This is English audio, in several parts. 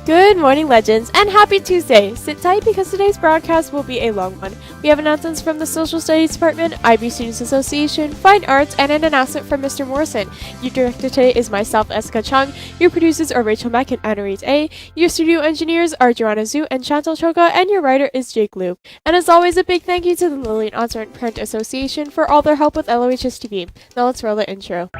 Good morning, legends, and happy Tuesday! Sit tight because today's broadcast will be a long one. We have announcements from the Social Studies Department, IB Students Association, Fine Arts, and an announcement from Mr. Morrison. Your director today is myself, Eska Chung. Your producers are Rachel Mack and Anna-Rita A. Your studio engineers are Joanna Zhu and Chantal Choka, and your writer is Jake Liu. And as always, a big thank you to the Lillian Osborne Parent Association for all their help with LOHS TV. Now let's roll the intro.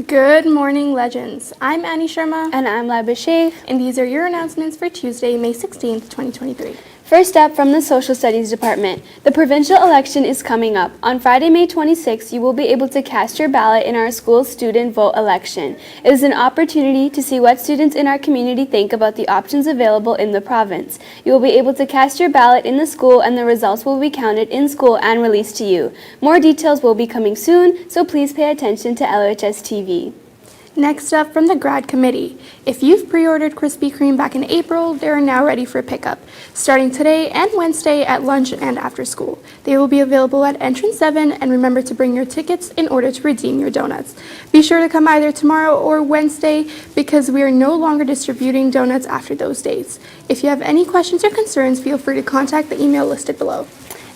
Good morning, legends. I'm Annie Sharma. And I'm LAIBA, and these are your announcements for Tuesday, May 16th, 2023. First up from the Social Studies Department, the provincial election is coming up. On Friday, May 26th, you will be able to cast your ballot in our school's student vote election. It is an opportunity to see what students in our community think about the options available in the province. You will be able to cast your ballot in the school and the results will be counted in school and released to you. More details will be coming soon, so please pay attention to LOHS TV. Next up from the Grad Committee. If you've pre-ordered Krispy Kreme back in April, they are now ready for pickup, starting today and Wednesday at lunch and after school. They will be available at entrance 7, and remember to bring your tickets in order to redeem your donuts. Be sure to come either tomorrow or Wednesday because we are no longer distributing donuts after those days. If you have any questions or concerns, feel free to contact the email listed below.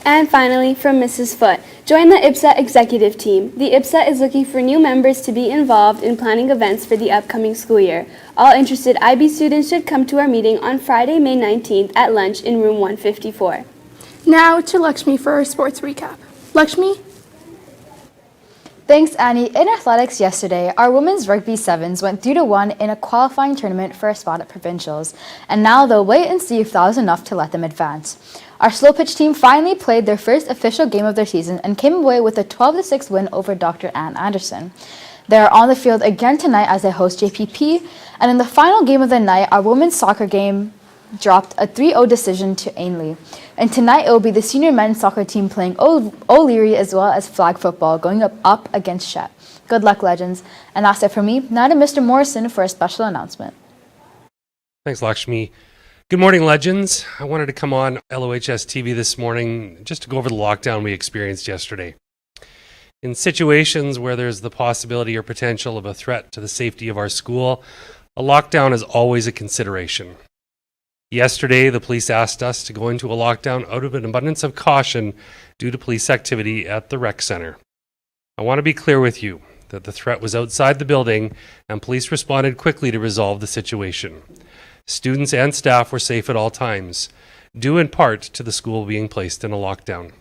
And finally, from Mrs. Foote, join the IBSA executive team. The IBSA is looking for new members to be involved in planning events for the upcoming school year. All interested IB students should come to our meeting on Friday, May 19th at lunch in room 154. Now to Lakshmi for our sports recap. Lakshmi? Thanks, Annie. In athletics yesterday, our women's rugby sevens went 3-1 in a qualifying tournament for a spot at provincials, and now they'll wait and see if that was enough to let them advance. Our slow pitch team finally played their first official game of their season and came away with a 12-6 win over Dr. Ann Anderson. They are on the field again tonight as they host JPP, and in the final game of the night, our women's soccer game dropped a 3-0 decision to Ainley. And tonight it will be the senior men's soccer team playing O'Leary as well as flag football going up against Shet. Good luck, legends. And that's it for me. Now to Mr. Morrison for a special announcement. Thanks, Lakshmi. Good morning, legends. I wanted to come on LOHS TV this morning just to go over the lockdown we experienced yesterday. In situations where there's the possibility or potential of a threat to the safety of our school, a lockdown is always a consideration. Yesterday, the police asked us to go into a lockdown out of an abundance of caution due to police activity at the rec center. I want to be clear with you that the threat was outside the building and police responded quickly to resolve the situation. Students and staff were safe at all times, due in part to the school being placed in a lockdown.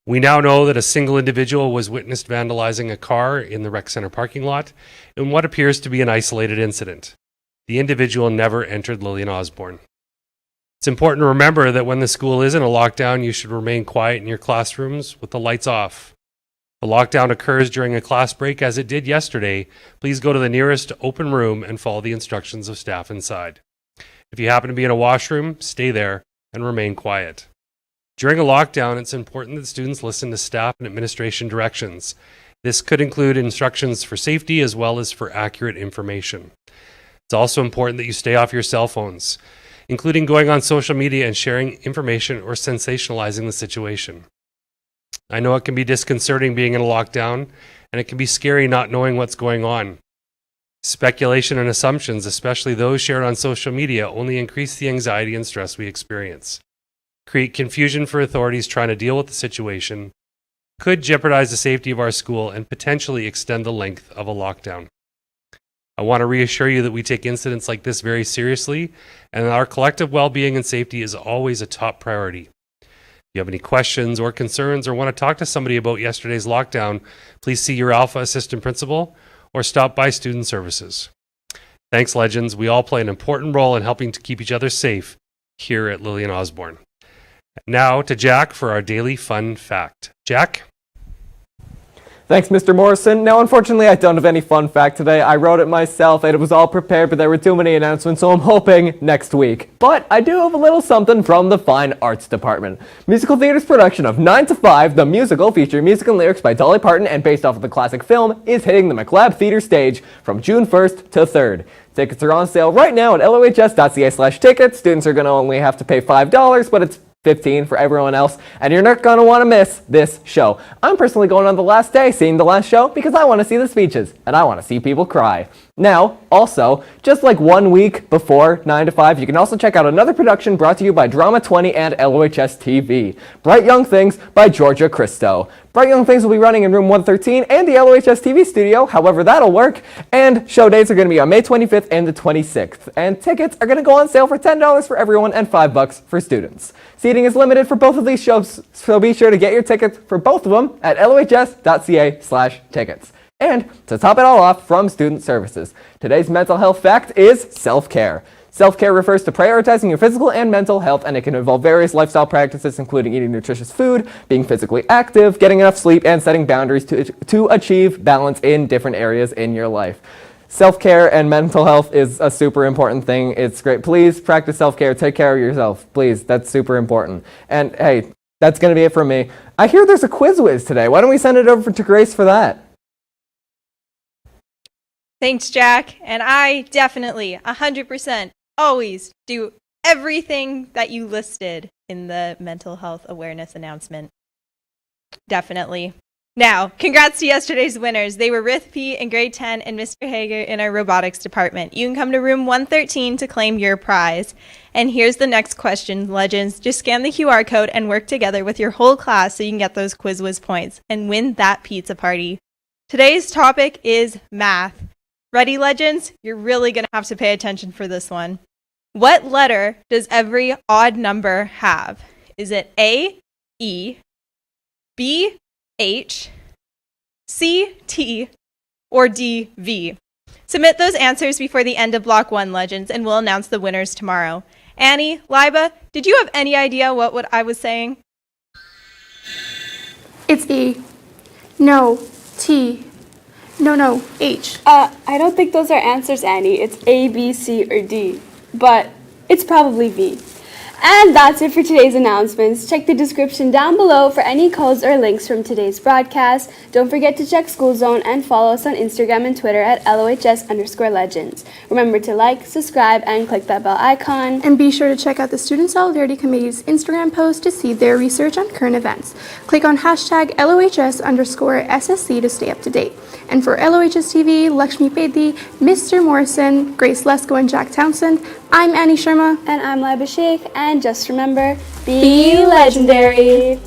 We now know that a single individual was witnessed vandalizing a car in the rec center parking lot in what appears to be an isolated incident. The individual never entered Lillian Osborne. It's important to remember that when the school is in a lockdown, you should remain quiet in your classrooms with the lights off. If a lockdown occurs during a class break, as it did yesterday, please go to the nearest open room and follow the instructions of staff inside. If you happen to be in a washroom, stay there and remain quiet. During a lockdown, it's important that students listen to staff and administration directions. This could include instructions for safety as well as for accurate information. It's also important that you stay off your cell phones, including going on social media and sharing information or sensationalizing the situation. I know it can be disconcerting being in a lockdown, and it can be scary not knowing what's going on. Speculation and assumptions, especially those shared on social media, only increase the anxiety and stress we experience, create confusion for authorities trying to deal with the situation, could jeopardize the safety of our school, and potentially extend the length of a lockdown. I want to reassure you that we take incidents like this very seriously, and that our collective well-being and safety is always a top priority. If you have any questions or concerns or want to talk to somebody about yesterday's lockdown, please see your Alpha Assistant Principal or stop by Student Services. Thanks, legends. We all play an important role in helping to keep each other safe here at Lillian Osborne. Now to Jack for our daily fun fact. Jack? Thanks, Mr. Morrison. Now, unfortunately, I don't have any fun fact today. I wrote it myself, and it was all prepared, but there were too many announcements, so I'm hoping next week. But I do have a little something from the Fine Arts Department. Musical Theater's production of 9 to 5, the musical featuring music and lyrics by Dolly Parton and based off of the classic film, is hitting the McLeod Theater stage from June 1st to 3rd. Tickets are on sale right now at lohs.ca/tickets. Students are going to only have to pay $5, but it's $15 for everyone else, and you're not going to want to miss this show. I'm personally going on the last day seeing the last show because I want to see the speeches, and I want to see people cry. Now, also, just like 1 week before 9 to 5, you can also check out another production brought to you by Drama 20 and LOHS TV, Bright Young Things by Georgia Christo. Bright Young Things will be running in room 113 and the LOHS TV studio, however that'll work, and show dates are going to be on May 25th and the 26th, and tickets are going to go on sale for $10 for everyone and $5 for students. Seating is limited for both of these shows, so be sure to get your tickets for both of them at lohs.ca/tickets. And to top it all off, from Student Services, today's mental health fact is self-care. Self-care refers to prioritizing your physical and mental health, and it can involve various lifestyle practices, including eating nutritious food, being physically active, getting enough sleep, and setting boundaries to achieve balance in different areas in your life. Self-care and mental health is a super important thing. It's great. Please practice self-care. Take care of yourself. Please. That's super important. And hey, that's going to be it from me. I hear there's a quiz whiz today. Why don't we send it over to Grace for that? Thanks, Jack. And I definitely, 100%, always do everything that you listed in the mental health awareness announcement. Definitely. Now, congrats to yesterday's winners. They were Rith P. in grade 10 and Mr. Hager in our robotics department. You can come to room 113 to claim your prize. And here's the next question, Legends. Just scan the QR code and work together with your whole class so you can get those Quiz Whiz points and win that pizza party. Today's topic is math. Ready, Legends? You're really going to have to pay attention for this one. What letter does every odd number have? Is it A, E, B, H, C, T, or D, V? Submit those answers before the end of Block 1, Legends, and we'll announce the winners tomorrow. Annie, LAIBA, did you have any idea what I was saying? It's E. No. T. No, H. I don't think those are answers, Annie. It's A, B, C, or D. But it's probably V. And that's it for today's announcements. Check the description down below for any codes or links from today's broadcast. Don't forget to check School Zone and follow us on Instagram and Twitter at LOHS_legends. Remember to like, subscribe, and click that bell icon. And be sure to check out the Student Solidarity Committee's Instagram post to see their research on current events. Click on hashtag LOHS_SSC to stay up to date. And for LOHS TV, Lakshmi Pedhi, Mr. Morrison, Grace Lesko, and Jack Townsend, I'm Annie Sharma. And I'm LAIBA Sheikh. And just remember, be legendary.